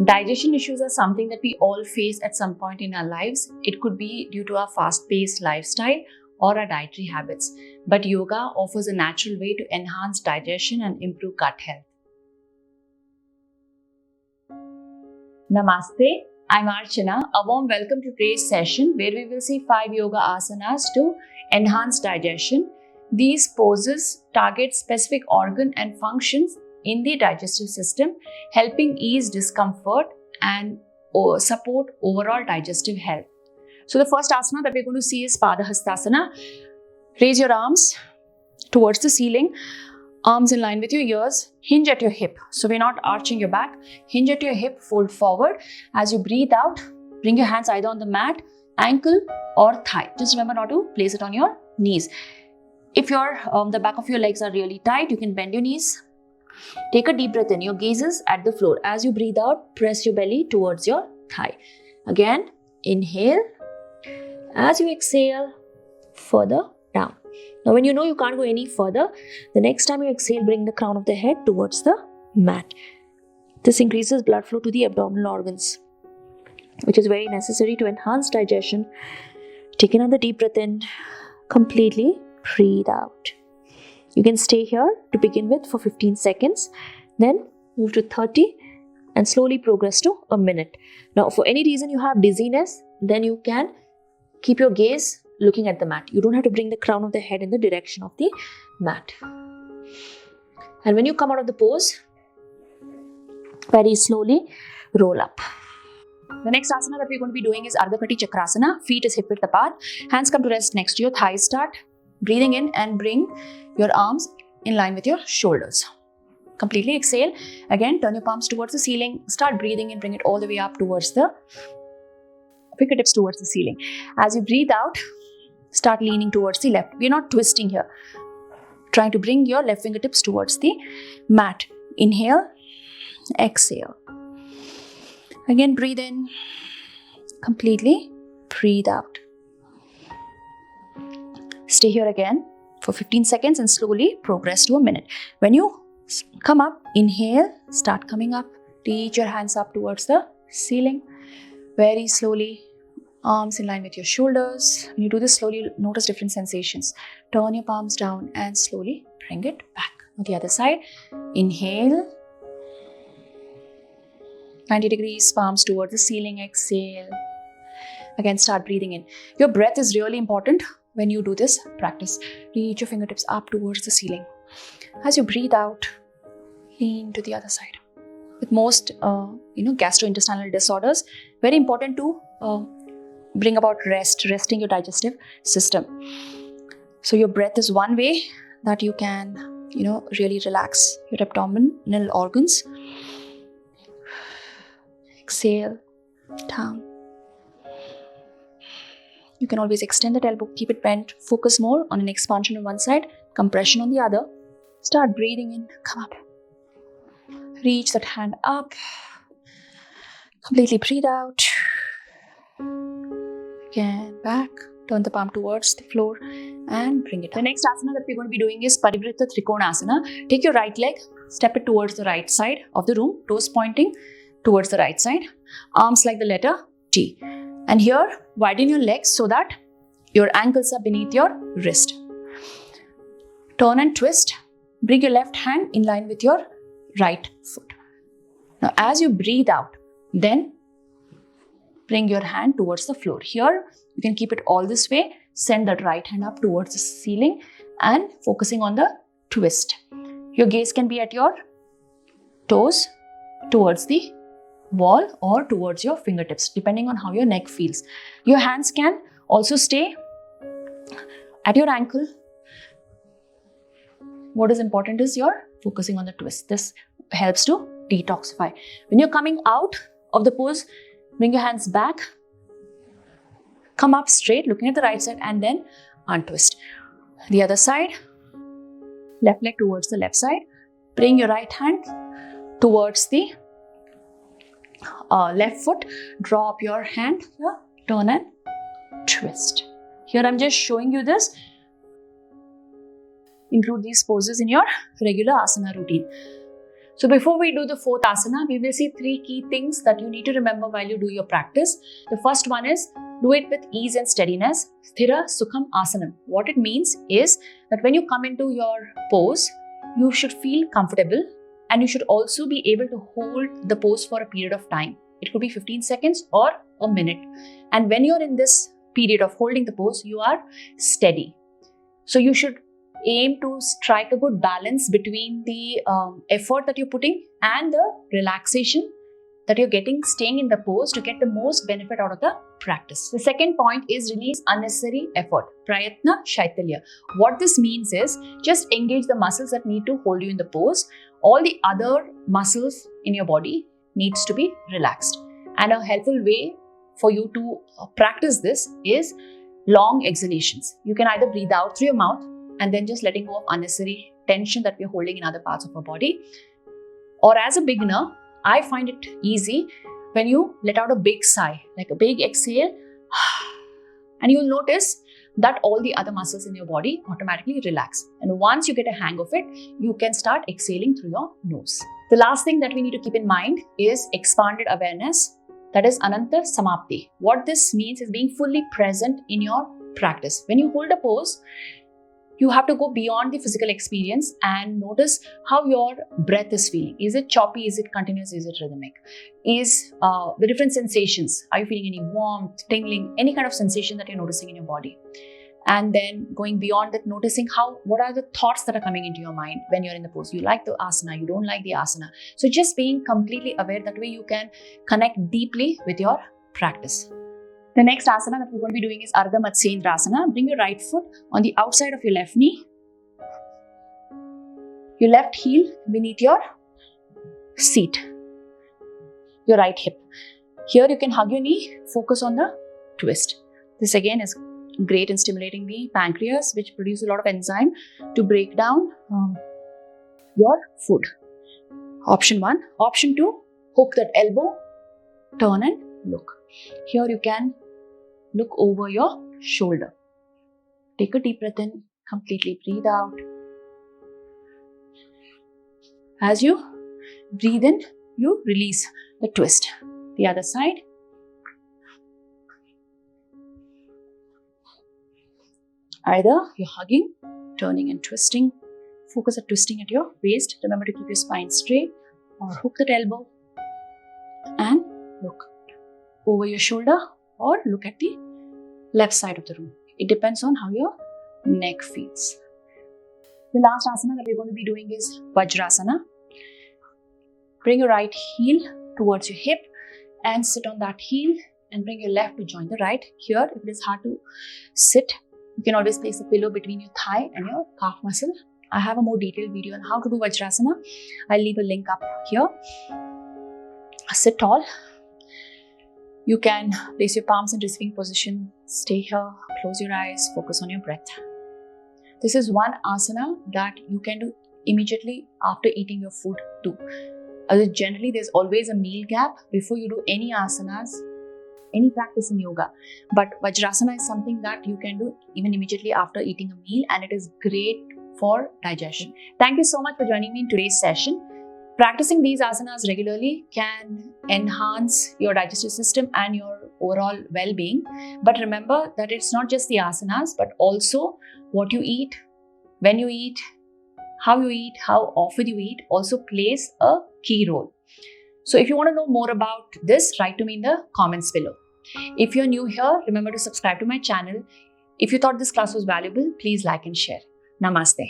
Digestion issues are something that we all face at some point in our lives. It could be due to our fast-paced lifestyle or our dietary habits. But yoga offers a natural way to enhance digestion and improve gut health. Namaste, I'm Archana. A warm welcome to today's session where we will see 5 yoga asanas to enhance digestion. These poses target specific organ and functions in the digestive system, helping ease discomfort and support overall digestive health. So the first asana that we're going to see is Padahastasana. Raise your arms towards the ceiling, arms in line with your ears, hinge at your hip. So we're not arching your back, hinge at your hip, fold forward. As you breathe out, bring your hands either on the mat, ankle or thigh. Just remember not to place it on your knees. If the back of your legs are really tight, you can bend your knees. Take a deep breath in. Your gaze is at the floor. As you breathe out, press your belly towards your thigh. Again, inhale. As you exhale, further down. Now, when you know you can't go any further, the next time you exhale, bring the crown of the head towards the mat. This increases blood flow to the abdominal organs, which is very necessary to enhance digestion. Take another deep breath in. Completely breathe out. You can stay here to begin with for 15 seconds, then move to 30 and slowly progress to a minute. Now, for any reason you have dizziness, then you can keep your gaze looking at the mat. You don't have to bring the crown of the head in the direction of the mat. And when you come out of the pose, very slowly roll up. The next asana that we're going to be doing is Ardha Kati Chakrasana. Feet is hip width apart. Hands come to rest next to your thighs. Start breathing in and bring your arms in line with your shoulders. Completely exhale. Again, turn your palms towards the ceiling. Start breathing in, bring it all the way up towards the fingertips towards the ceiling. As you breathe out, start leaning towards the left. We're not twisting here. Trying to bring your left fingertips towards the mat. Inhale, exhale. Again, breathe in. Completely breathe out. Stay here again for 15 seconds and slowly progress to a minute. When you come up, inhale, start coming up. Reach your hands up towards the ceiling. Very slowly, arms in line with your shoulders. When you do this slowly, you'll notice different sensations. Turn your palms down and slowly bring it back. On the other side, inhale. 90 degrees, palms towards the ceiling, exhale. Again, start breathing in. Your breath is really important when you do this practice. Reach your fingertips up towards the ceiling. As you breathe out, lean to the other side. With most, gastrointestinal disorders, very important to bring about resting your digestive system. So your breath is one way that you can, really relax your abdominal organs. Exhale, down. You can always extend that elbow, keep it bent, focus more on an expansion on one side, compression on the other. Start breathing in, come up. Reach that hand up. Completely breathe out. Again, back. Turn the palm towards the floor and bring it up. The next asana that we're going to be doing is Parivrtta Trikonasana. Take your right leg, step it towards the right side of the room, toes pointing towards the right side, arms like the letter T. And here, widen your legs so that your ankles are beneath your wrist. Turn and twist. Bring your left hand in line with your right foot. Now, as you breathe out, then bring your hand towards the floor. Here, you can keep it all this way. Send that right hand up towards the ceiling and focusing on the twist. Your gaze can be at your toes towards the wall or towards your fingertips, depending on how your neck feels. Your hands can also stay at your ankle. What is important is you're focusing on the twist. This helps to detoxify. When you're coming out of the pose, bring your hands back, come up straight, looking at the right side, and then untwist. The other side, left leg towards the left side. Bring your right hand towards the left foot. Draw up your hand here, turn and twist. Here I'm just showing you this. Include these poses in your regular asana routine. So before we do the fourth asana, we will see 3 key things that you need to remember while you do your practice. The first one is do it with ease and steadiness. Sthira Sukham Asanam. What it means is that when you come into your pose, you should feel comfortable and you should also be able to hold the pose for a period of time. It could be 15 seconds or a minute. And when you're in this period of holding the pose, you are steady. So you should aim to strike a good balance between the effort that you're putting and the relaxation that you're getting staying in the pose to get the most benefit out of the practice. The second point is release unnecessary effort. Prayatna Shaitalya. What this means is just engage the muscles that need to hold you in the pose. All the other muscles in your body needs to be relaxed. And a helpful way for you to practice this is long exhalations. You can either breathe out through your mouth and then just letting go of unnecessary tension that we're holding in other parts of our body. Or as a beginner, I find it easy when you let out a big sigh, like a big exhale, and you'll notice that all the other muscles in your body automatically relax. And once you get a hang of it, you can start exhaling through your nose. The last thing that we need to keep in mind is expanded awareness, that is Ananta Samapti. What this means is being fully present in your practice. When you hold a pose, you have to go beyond the physical experience and notice how your breath is feeling. Is it choppy? Is it continuous? Is it rhythmic? Is the different sensations? Are you feeling any warmth, tingling, any kind of sensation that you're noticing in your body? And then going beyond that, noticing what are the thoughts that are coming into your mind when you're in the pose. You like the asana, you don't like the asana. So just being completely aware, that way you can connect deeply with your practice. The next asana that we're going to be doing is Ardha Matsyendrasana. Bring your right foot on the outside of your left knee. Your left heel beneath your seat. Your right hip. Here you can hug your knee, focus on the twist. This again is great in stimulating the pancreas, which produces a lot of enzyme to break down your food. Option 1. Option 2, hook that elbow, turn and look. Here you can look over your shoulder. Take a deep breath in, completely breathe out. As you breathe in, you release the twist. The other side. Either you're hugging, turning and twisting. Focus at twisting at your waist. Remember to keep your spine straight, or hook that elbow and look over your shoulder, or look at the left side of the room. It depends on how your neck feels. The last asana that we're going to be doing is Vajrasana. Bring your right heel towards your hip and sit on that heel, and bring your left to join the right. Here, if it is hard to sit, you can always place a pillow between your thigh and your calf muscle. I have a more detailed video on how to do Vajrasana. I'll leave a link up here. Sit tall. You can place your palms in receiving position. Stay here, close your eyes, focus on your breath. This is one asana that you can do immediately after eating your food too. Generally, there's always a meal gap before you do any asanas, any practice in yoga. But Vajrasana is something that you can do even immediately after eating a meal, and it is great for digestion. Thank you so much for joining me in today's session. Practicing these asanas regularly can enhance your digestive system and your overall well-being. But remember that it's not just the asanas, but also what you eat, when you eat, how you eat, how often you eat also plays a key role. So if you want to know more about this, write to me in the comments below. If you're new here, remember to subscribe to my channel. If you thought this class was valuable, please like and share. Namaste.